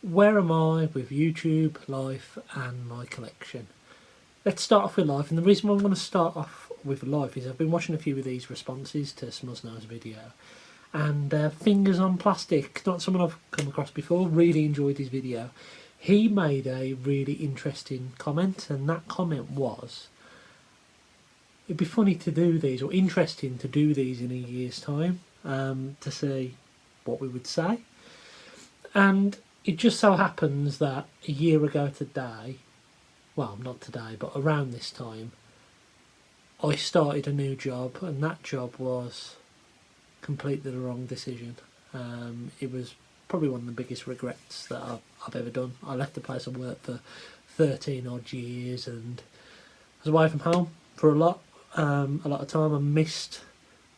where am I with YouTube, life and my collection? Let's start off with life, and the reason why I'm going to start off with life is I've been watching a few of these responses to Smuznow's video, and Fingers on Plastic, not someone I've come across before, really enjoyed his video. He made a really interesting comment, and that comment was, it'd be funny to do these, or interesting to do these in a year's time, to see what we would say. And it just so happens that a year ago today, well, not today, but around this time, I started a new job, and that job was completely the wrong decision. It was probably one of the biggest regrets that I've ever done. I left the place I worked for 13 odd years, and I was away from home for a lot of time. I missed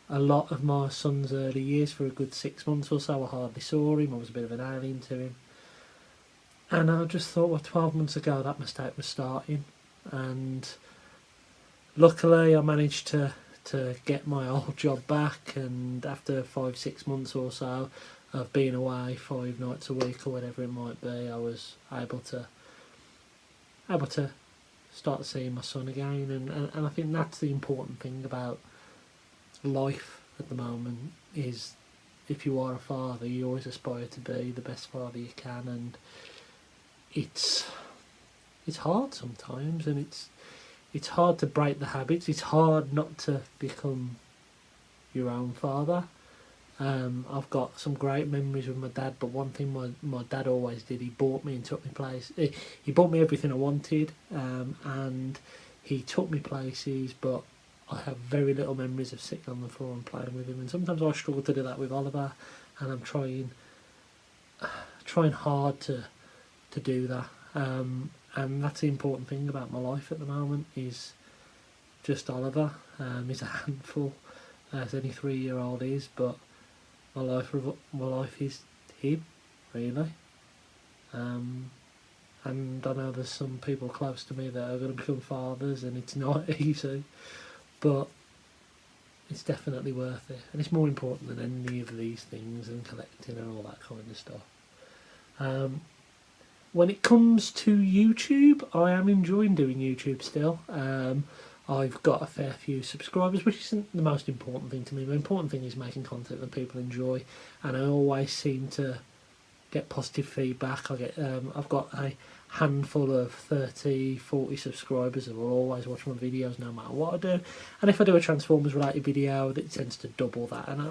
a lot of my son's early years for a good 6 months or so. I hardly saw him. I was a bit of an alien to him. And I just thought, well, 12 months ago that mistake was starting, and luckily I managed to get my old job back, and after 5-6 months or so of being away 5 nights a week or whatever it might be, I was able to start seeing my son again, and I think that's the important thing about life at the moment, is if you are a father, you always aspire to be the best father you can, and it's hard sometimes, and it's hard to break the habits. It's hard not to become your own father. I've got some great memories with my dad, but one thing my dad always did, he bought me and took me places. He bought me everything I wanted, and he took me places, but I have very little memories of sitting on the floor and playing with him, and sometimes I struggle to do that with Oliver, and I'm trying hard to do that, and that's the important thing about my life at the moment, is just Oliver. He's a handful, as any 3-year-old is, but my life is him, really. And I know there's some people close to me that are going to become fathers, and it's not easy, but it's definitely worth it, and it's more important than any of these things, and collecting and all that kind of stuff. When it comes to YouTube, I am enjoying doing YouTube still. I've got a fair few subscribers, which isn't the most important thing to me. The important thing is making content that people enjoy, and I always seem to get positive feedback. I've got a handful of 30-40 subscribers that will always watch my videos no matter what I do, and if I do a Transformers related video, it tends to double that, and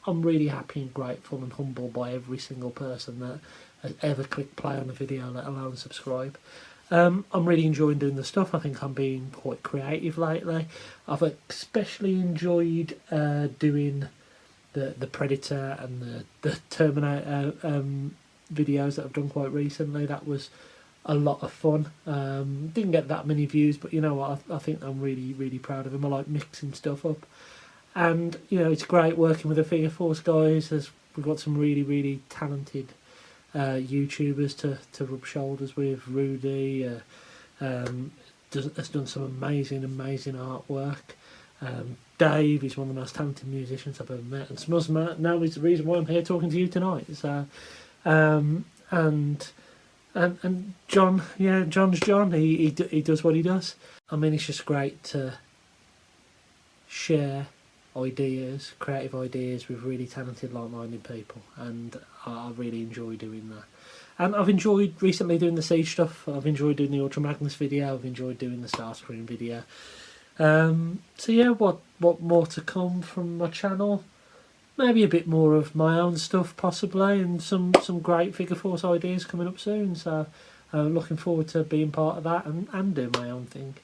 I'm really happy and grateful and humbled by every single person that has ever clicked play on a video, let alone subscribe. I'm really enjoying doing the stuff. I think I'm being quite creative lately. I've especially enjoyed doing the Predator and the Terminator videos that I've done quite recently. That was a lot of fun. Didn't get that many views, but you know what, I think I'm really proud of them. I like mixing stuff up, and you know, it's great working with the Figure Force guys. We've got some really talented YouTubers to rub shoulders with. Rudy has done some amazing artwork. Dave is one of the most talented musicians I've ever met, and Smuzma now is the reason why I'm here talking to you tonight. So, and John, John's John. He does what he does. I mean, it's just great to share ideas, creative ideas, with really talented, like-minded people, and I really enjoy doing that. And I've enjoyed recently doing the Siege stuff. I've enjoyed doing the Ultra Magnus video. I've enjoyed doing the Starscream video. So yeah, what more to come from my channel? Maybe a bit more of my own stuff, possibly, and some great Figure Force ideas coming up soon. So looking forward to being part of that and doing my own thing.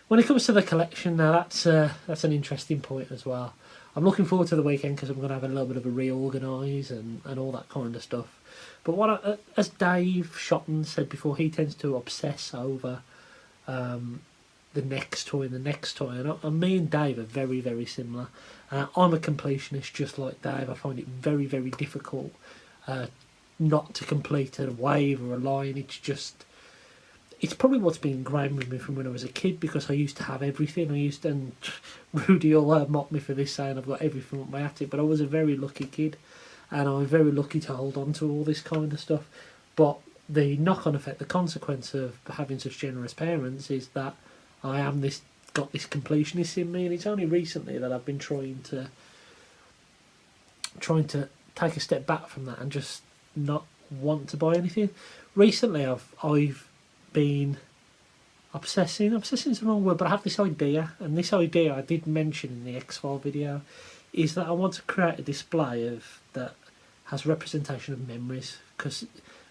When it comes to the collection now, that's an interesting point as well. I'm looking forward to the weekend because I'm going to have a little bit of a reorganise and all that kind of stuff. But as Dave Shotton said before, he tends to obsess over the next toy and the next toy, and me and Dave are very similar. I'm a completionist just like Dave. I find it very difficult not to complete a wave or a line. It's probably what's been ingrained with me from when I was a kid, because I used to have everything. And Rudy will mock me for this, saying I've got everything up my attic, but I was a very lucky kid, and I was very lucky to hold on to all this kind of stuff. But the knock-on effect, the consequence of having such generous parents is that I am got this completionist in me, and it's only recently that I've been trying to take a step back from that and just not want to buy anything. Recently, I've been obsessing is the wrong word, but I have this idea, and this idea I did mention in the X-File video, is that I want to create a display that has representation of memories, because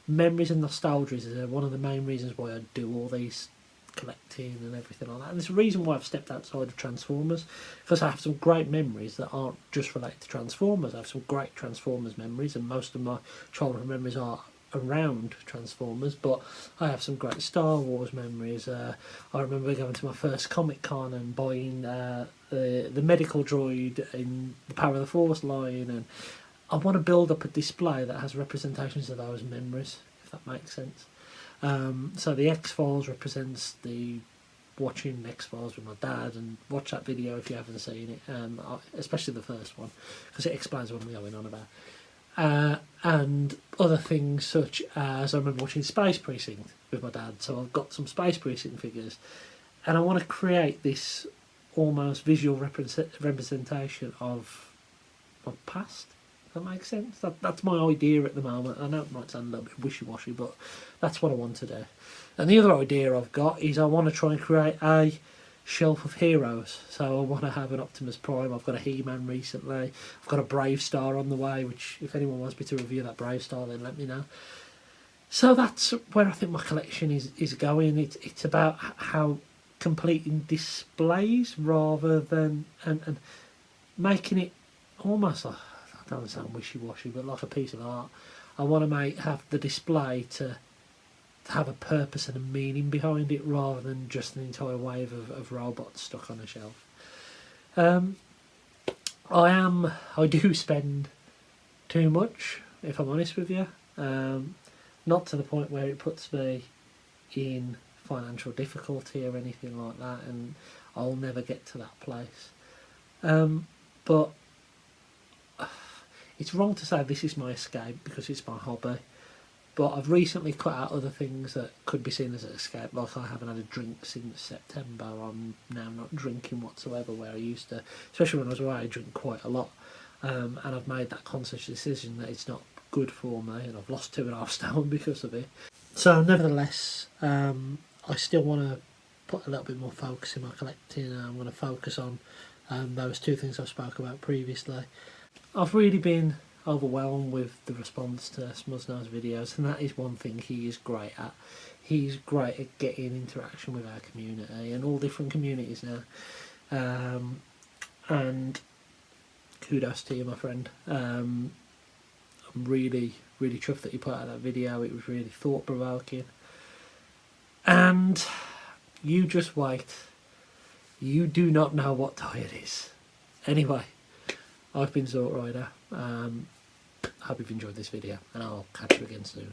memories and nostalgia is one of the main reasons why I do all these collecting and everything like that. And there's a reason why I've stepped outside of Transformers, because I have some great memories that aren't just related to Transformers. I have some great Transformers memories, and most of my childhood memories are around Transformers, but I have some great Star Wars memories. I remember going to my first Comic Con and buying the medical droid in the Power of the Force line, and I want to build up a display that has representations of those memories, if that makes sense. So the X-Files represents the watching X-Files with my dad, and watch that video if you haven't seen it, especially the first one, because it explains what I'm going on about. And other things such as I remember watching Space Precinct with my dad, so I've got some Space Precinct figures, and I want to create this almost visual representation of my past. If that makes sense? That's my idea at the moment. I know it might sound a little bit wishy-washy, but that's what I want to do. And the other idea I've got is I want to try and create a shelf of heroes. So I want to have an Optimus Prime. I've got a He-Man recently. I've got a Brave Star on the way, which if anyone wants me to review that Brave Star, then let me know. So that's where I think my collection is going. It's about how completing displays rather than and making it almost like, I don't sound wishy-washy, but like a piece of art. I want to have the display to have a purpose and a meaning behind it, rather than just an entire wave of robots stuck on a shelf. I do spend too much, if I'm honest with you. Not to the point where it puts me in financial difficulty or anything like that, and I'll never get to that place. But it's wrong to say this is my escape, because it's my hobby. But I've recently cut out other things that could be seen as an escape, like I haven't had a drink since September. I'm now not drinking whatsoever, where I used to, especially when I was away, I drink quite a lot. And I've made that conscious decision that it's not good for me, and I've lost 2.5 stone because of it. So nevertheless, I still want to put a little bit more focus in my collecting. I'm going to focus on those two things I spoke about previously. I've really been overwhelmed with the response to Smuznow's videos, and that is one thing he is great at. He's great at getting interaction with our community, and all different communities now. And kudos to you, my friend. I'm really chuffed that you put out that video. It was really thought-provoking. And you just wait. You do not know what day it is. Anyway, I've been Zort Rider. Hope you've enjoyed this video, and I'll catch you again soon.